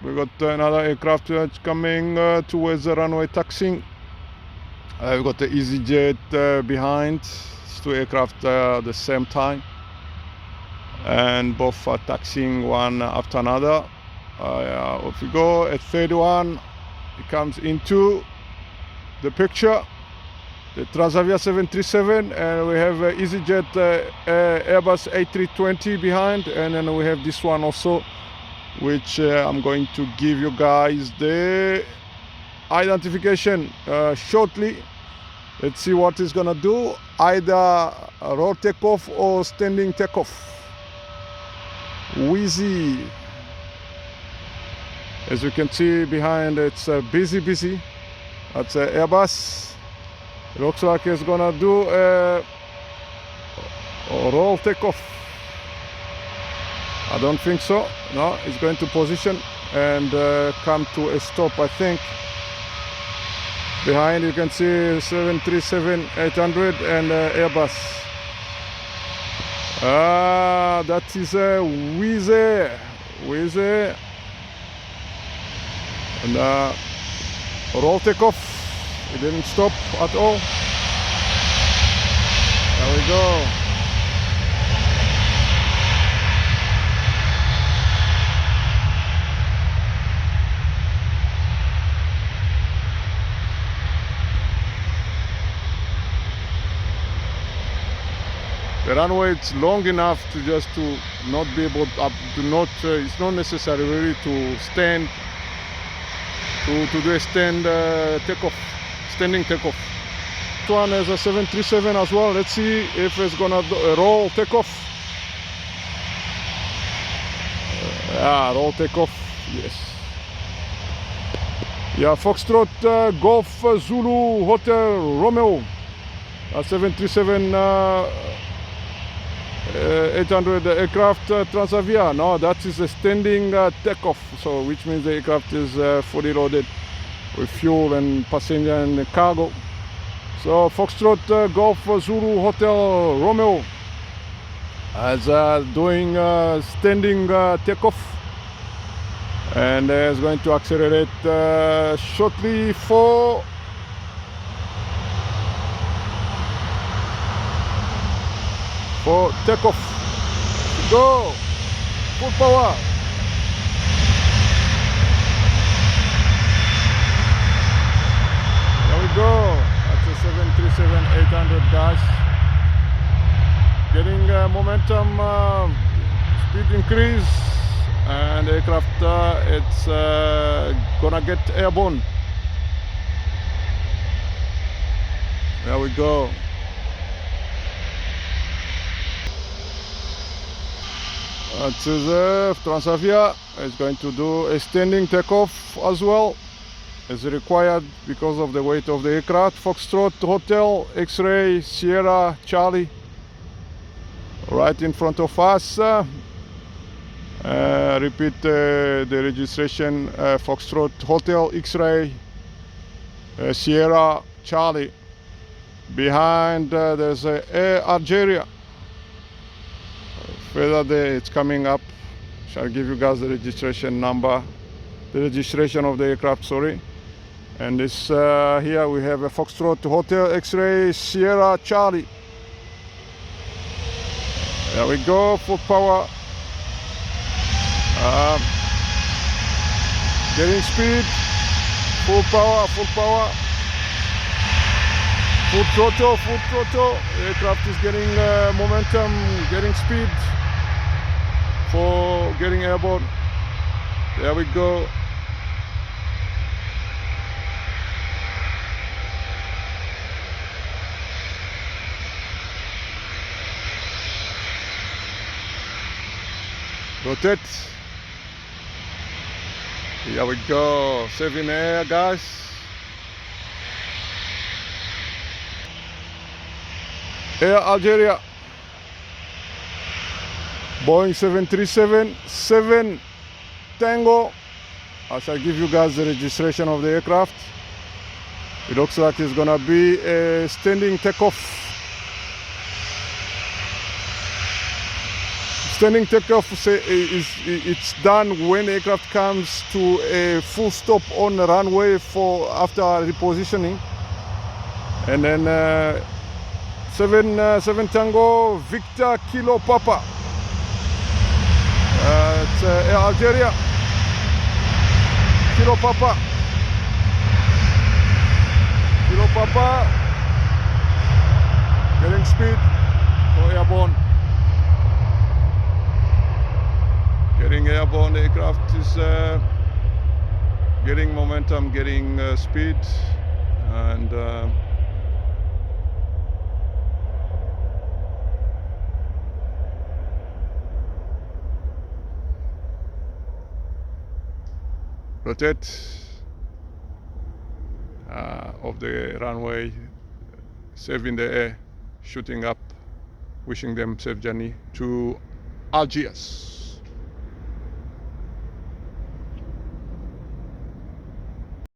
We got another aircraft coming towards the runway taxiing. We've got the EasyJet behind. It's two aircraft at the same time, and both are taxiing one after another. Off we go at 31. It comes into the picture, the Transavia 737, and we have EasyJet Airbus A320 behind, and then we have this one also, which I'm going to give you guys the identification shortly. Let's see what it's gonna do, either roll takeoff or standing takeoff. Wizzair. As you can see behind, it's busy. That's Airbus. It looks like it's gonna do a roll takeoff. I don't think so. No, it's going to position and come to a stop, I think. Behind you can see 737-800 and Airbus. That is a Wizzair. And roll takeoff. It didn't stop at all. There we go. The runway is long enough to just to not be able to not. It's not necessary really to stand. To do a standing takeoff. This one is a 737 as well. Let's see if it's gonna roll takeoff. Roll takeoff. Yes. Yeah, Foxtrot Golf Zulu Hotel Romeo. 737 800 aircraft Transavia. No, that is a standing takeoff, so which means the aircraft is fully loaded with fuel and passenger and cargo. So Foxtrot Golf Zulu Hotel Romeo is doing standing takeoff, and is going to accelerate shortly for takeoff. Go! Full power! There we go. That's a 737-800, guys. Getting momentum, speed increase, and aircraft it's gonna get airborne. There we go. Transavia is going to do a standing takeoff as well, as required because of the weight of the aircraft. Foxtrot Hotel X-Ray Sierra Charlie, right in front of us. Repeat the registration, Foxtrot Hotel X-Ray Sierra Charlie. Behind there's Air Algeria. Further there, it's coming up. Shall give you guys the registration number, the registration of the aircraft, sorry. And this here we have a Foxtrot Hotel X-Ray Sierra Charlie. There we go, full power. Getting speed, full power. Full throttle. Aircraft is getting momentum, getting speed for getting airborne. There we go. Rotate. Here we go. Saving air, guys. Air Algeria. Boeing 737-7 Tango. I shall give you guys the registration of the aircraft. It looks like it's gonna be a standing takeoff. Standing takeoff it's done when aircraft comes to a full stop on the runway for after repositioning, and then 7 Tango Victor Kilo Papa. It's Air Algeria. Kilo Papa. Kilo Papa. Getting speed for airborne. Getting airborne, the aircraft is getting momentum, getting speed, and rotate of the runway, safe in the air, shooting up, wishing them safe journey to Algiers.